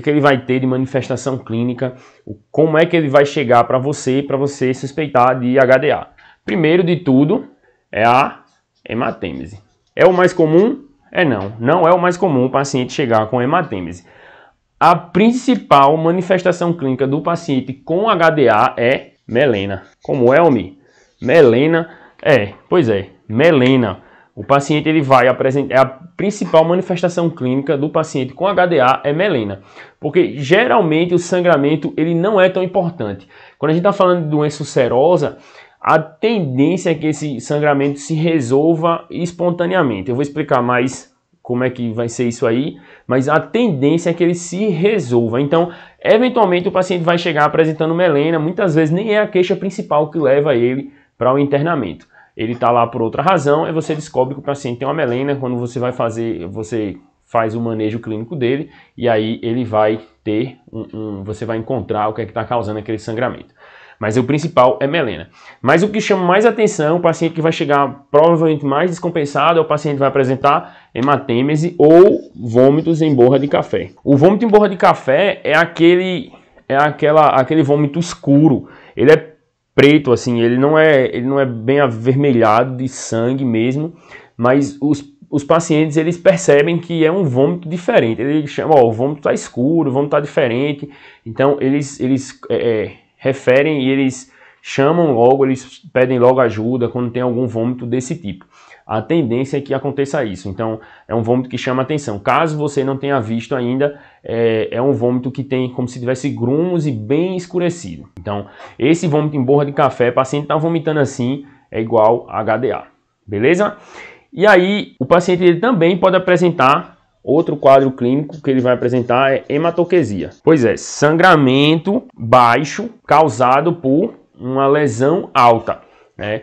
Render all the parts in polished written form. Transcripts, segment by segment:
que ele vai ter de manifestação clínica, como é que ele vai chegar para você suspeitar de HDA. Primeiro de tudo é a hematêmese. É o mais comum? Não é o mais comum o paciente chegar com hematêmese. A principal manifestação clínica do paciente com HDA é melena. Como é, Almir? Melena, melena. O paciente ele vai apresentar, a principal manifestação clínica do paciente com HDA é melena. Porque geralmente o sangramento ele não é tão importante. Quando a gente está falando de doença ulcerosa, a tendência é que esse sangramento se resolva espontaneamente. Eu vou explicar mais como é que vai ser isso aí, mas a tendência é que ele se resolva. Então, eventualmente o paciente vai chegar apresentando melena, muitas vezes nem é a queixa principal que leva ele para o internamento. Ele está lá por outra razão, e você descobre que o paciente tem uma melena. Quando você vai fazer, você faz o manejo clínico dele, e aí ele vai ter você vai encontrar o que é que está causando aquele sangramento. Mas o principal é melena. Mas o que chama mais atenção, o paciente que vai chegar provavelmente mais descompensado, é o paciente que vai apresentar hematêmese ou vômitos em borra de café. O vômito em borra de café é aquele vômito escuro. Ele é preto, assim, ele não é bem avermelhado de sangue mesmo, mas os pacientes eles percebem que é um vômito diferente. Eles chamam, o vômito está escuro, o vômito está diferente. Então eles referem e eles chamam logo, eles pedem logo ajuda quando tem algum vômito desse tipo. A tendência é que aconteça isso. Então é um vômito que chama atenção. Caso você não tenha visto ainda, é um vômito que tem como se tivesse grumos e bem escurecido. Então esse vômito em borra de café, o paciente está vomitando assim, é igual a HDA. Beleza? E aí o paciente ele também pode apresentar outro quadro clínico que ele vai apresentar é hematoquesia. Pois é, sangramento baixo causado por uma lesão alta, né?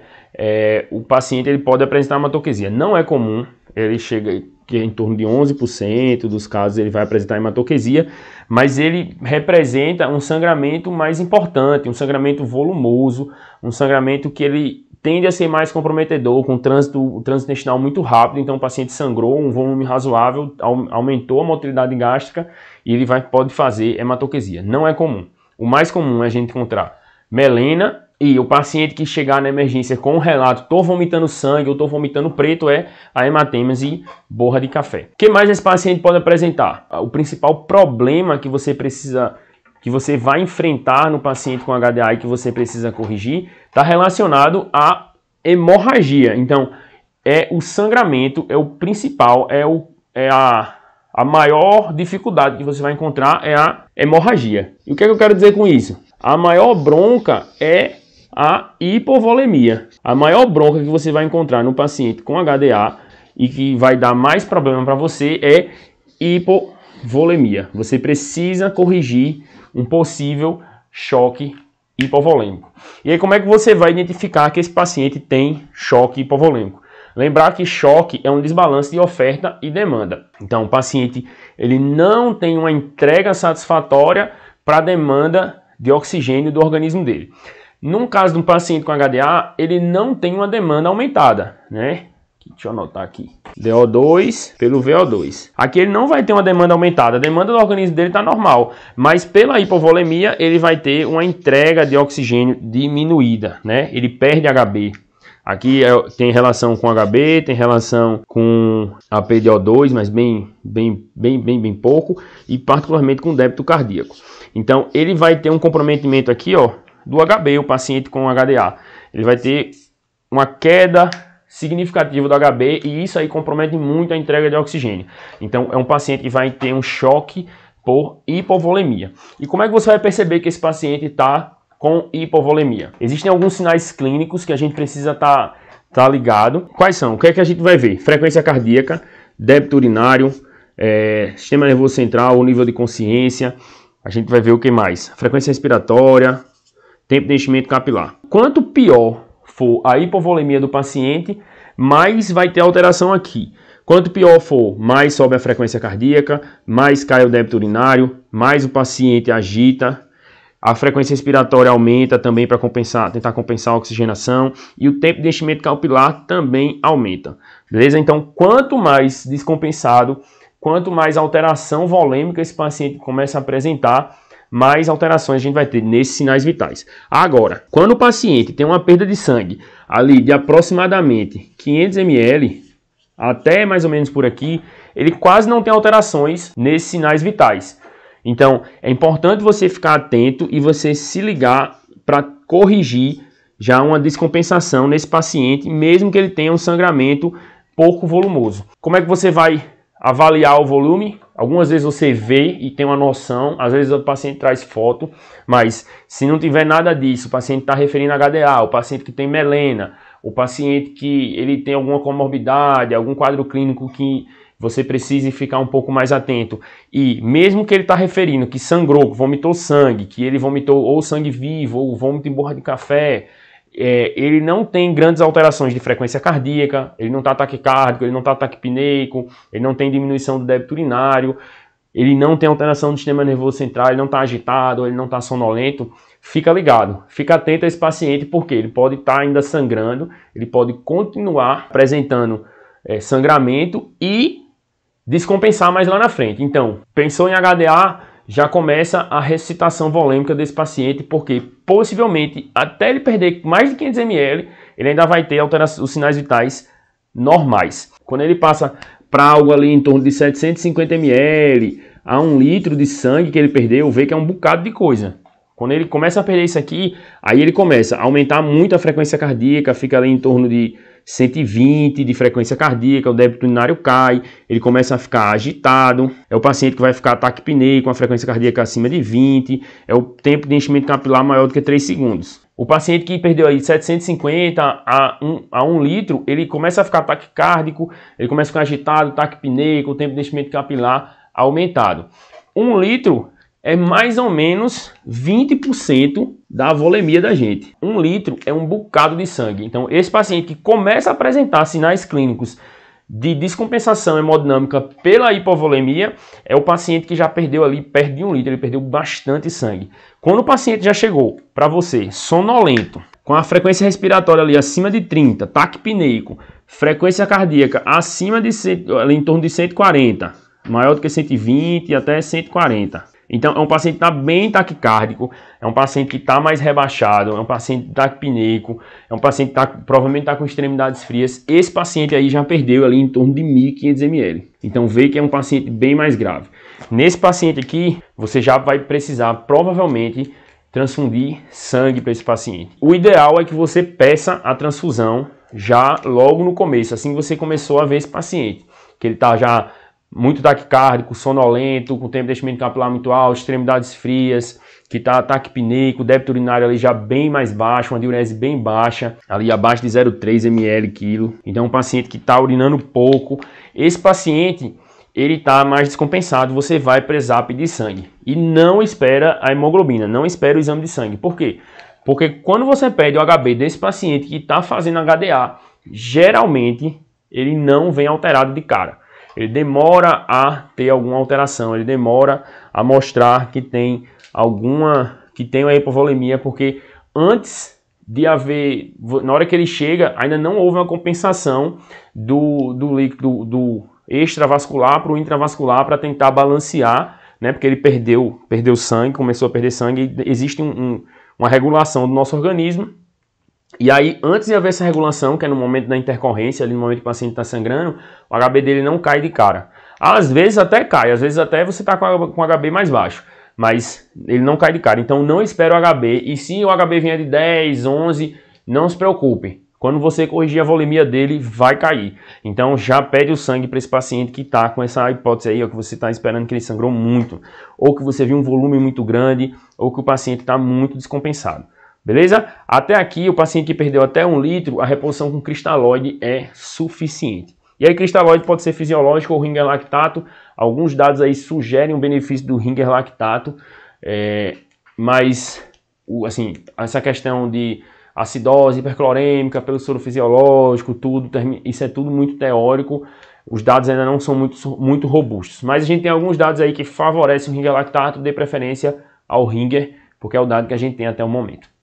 O paciente ele pode apresentar hematoquesia. Não é comum, ele chega que em torno de 11% dos casos ele vai apresentar hematoquesia, mas ele representa um sangramento mais importante, um sangramento volumoso, um sangramento que ele tende a ser mais comprometedor, com o trânsito intestinal muito rápido. Então o paciente sangrou um volume razoável, aumentou a motilidade gástrica e ele pode fazer hematoquesia. Não é comum. O mais comum é a gente encontrar melena, e o paciente que chegar na emergência com o relato, estou vomitando sangue ou estou vomitando preto, é a hematêmese borra de café. O que mais esse paciente pode apresentar? O principal problema que você vai enfrentar no paciente com HDA e que você precisa corrigir, está relacionado à hemorragia. Então, o sangramento, é o principal, a maior dificuldade que você vai encontrar é a hemorragia. E o que é que eu quero dizer com isso? A maior bronca é a hipovolemia. A maior bronca que você vai encontrar no paciente com HDA e que vai dar mais problema para você é hipovolemia. Você precisa corrigir um possível choque hipovolêmico. E aí como é que você vai identificar que esse paciente tem choque hipovolêmico? Lembrar que choque é um desbalanço de oferta e demanda. Então o paciente ele não tem uma entrega satisfatória para a demanda de oxigênio do organismo dele. No caso de um paciente com HDA, ele não tem uma demanda aumentada, né? Deixa eu anotar aqui. DO2 pelo VO2. Aqui ele não vai ter uma demanda aumentada. A demanda do organismo dele está normal. Mas pela hipovolemia, ele vai ter uma entrega de oxigênio diminuída, né? Ele perde HB. Aqui tem relação com HB, tem relação com a PDO2, mas bem pouco. E particularmente com débito cardíaco. Então ele vai ter um comprometimento aqui, ó, do HB, o paciente com HDA. Ele vai ter uma queda significativa do HB e isso aí compromete muito a entrega de oxigênio. Então é um paciente que vai ter um choque por hipovolemia. E como é que você vai perceber que esse paciente está com hipovolemia? Existem alguns sinais clínicos que a gente precisa estar ligado. Quais são? O que é que a gente vai ver? Frequência cardíaca, débito urinário, sistema nervoso central, o nível de consciência. A gente vai ver o que mais? Frequência respiratória, tempo de enchimento capilar. Quanto pior for a hipovolemia do paciente, mais vai ter alteração aqui. Quanto pior for, mais sobe a frequência cardíaca, mais cai o débito urinário, mais o paciente agita, a frequência respiratória aumenta também para tentar compensar a oxigenação e o tempo de enchimento capilar também aumenta. Beleza? Então, quanto mais descompensado, quanto mais alteração volêmica esse paciente começa a apresentar, mais alterações a gente vai ter nesses sinais vitais. Agora, quando o paciente tem uma perda de sangue ali de aproximadamente 500 ml, até mais ou menos por aqui, ele quase não tem alterações nesses sinais vitais. Então, é importante você ficar atento e você se ligar para corrigir já uma descompensação nesse paciente, mesmo que ele tenha um sangramento pouco volumoso. Como é que você vai avaliar o volume? Algumas vezes você vê e tem uma noção, às vezes o paciente traz foto, mas se não tiver nada disso, o paciente está referindo a HDA, o paciente que tem melena, o paciente que ele tem alguma comorbidade, algum quadro clínico que você precise ficar um pouco mais atento. E mesmo que ele está referindo que sangrou, que vomitou sangue, que ele vomitou ou sangue vivo, ou vômito em borra de café, ele não tem grandes alterações de frequência cardíaca, ele não está taquicárdico, ele não está taquipneico, ele não tem diminuição do débito urinário, ele não tem alteração do sistema nervoso central, ele não está agitado, ele não está sonolento, fica ligado, fica atento a esse paciente, porque ele pode estar ainda sangrando, ele pode continuar apresentando sangramento e descompensar mais lá na frente. Então, pensou em HDA, já começa a ressuscitação volêmica desse paciente, porque possivelmente, até ele perder mais de 500 ml, ele ainda vai ter os sinais vitais normais. Quando ele passa para algo ali em torno de 750 ml, a 1 litro de sangue que ele perdeu, vê que é um bocado de coisa. Quando ele começa a perder isso aqui, aí ele começa a aumentar muito a frequência cardíaca, fica ali em torno de 120 de frequência cardíaca, o débito urinário cai, ele começa a ficar agitado, é o paciente que vai ficar taquipneico com a frequência cardíaca acima de 20, é o tempo de enchimento capilar maior do que 3 segundos. O paciente que perdeu aí de 750 a 1 litro, ele começa a ficar taquicárdico, ele começa a ficar agitado, taquipneico, o tempo de enchimento capilar aumentado. 1 litro é mais ou menos 20% da volemia da gente. 1 litro é um bocado de sangue. Então, esse paciente que começa a apresentar sinais clínicos de descompensação hemodinâmica pela hipovolemia é o paciente que já perdeu ali perto de 1 litro, ele perdeu bastante sangue. Quando o paciente já chegou para você sonolento, com a frequência respiratória ali acima de 30, taquipneico, frequência cardíaca acima de ali em torno de 140, maior do que 120 até 140. Então, é um paciente que está bem taquicárdico, é um paciente que está mais rebaixado, é um paciente taquipneico, é um paciente que provavelmente está com extremidades frias. Esse paciente aí já perdeu ali em torno de 1.500 ml. Então, vê que é um paciente bem mais grave. Nesse paciente aqui, você já vai precisar, provavelmente, transfundir sangue para esse paciente. O ideal é que você peça a transfusão já logo no começo, assim que você começou a ver esse paciente, que ele está já muito taquicárdico, sonolento, com tempo de enchimento capilar muito alto, extremidades frias, que está taquipneico, débito urinário ali já bem mais baixo, uma diurese bem baixa, ali abaixo de 0,3 ml quilo. Então, um paciente que está urinando pouco. Esse paciente, ele está mais descompensado, você vai precisar pedir sangue. E não espera a hemoglobina, não espera o exame de sangue. Por quê? Porque quando você pede o HB desse paciente que está fazendo HDA, geralmente ele não vem alterado de cara. Ele demora a ter alguma alteração, ele demora a mostrar que tem uma hipovolemia, porque antes de haver, na hora que ele chega, ainda não houve uma compensação do líquido do extravascular para o intravascular para tentar balancear, né? Porque ele perdeu sangue, começou a perder sangue, e existe uma regulação do nosso organismo. E aí, antes de haver essa regulação, que é no momento da intercorrência, ali no momento que o paciente está sangrando, o HB dele não cai de cara. Às vezes até cai, às vezes até você está com o HB mais baixo, mas ele não cai de cara. Então não espere o HB, e se o HB vier de 10, 11, não se preocupe. Quando você corrigir a volemia dele, vai cair. Então já pede o sangue para esse paciente que está com essa hipótese aí, ou que você está esperando que ele sangrou muito, ou que você viu um volume muito grande, ou que o paciente está muito descompensado. Beleza? Até aqui, o paciente que perdeu até 1 litro, a reposição com cristalóide é suficiente. E aí, cristalóide pode ser fisiológico ou Ringer lactato. Alguns dados aí sugerem o benefício do Ringer lactato, mas assim, essa questão de acidose hiperclorêmica pelo soro fisiológico, isso é tudo muito teórico. Os dados ainda não são muito robustos. Mas a gente tem alguns dados aí que favorecem o Ringer lactato, dê preferência ao Ringer, porque é o dado que a gente tem até o momento.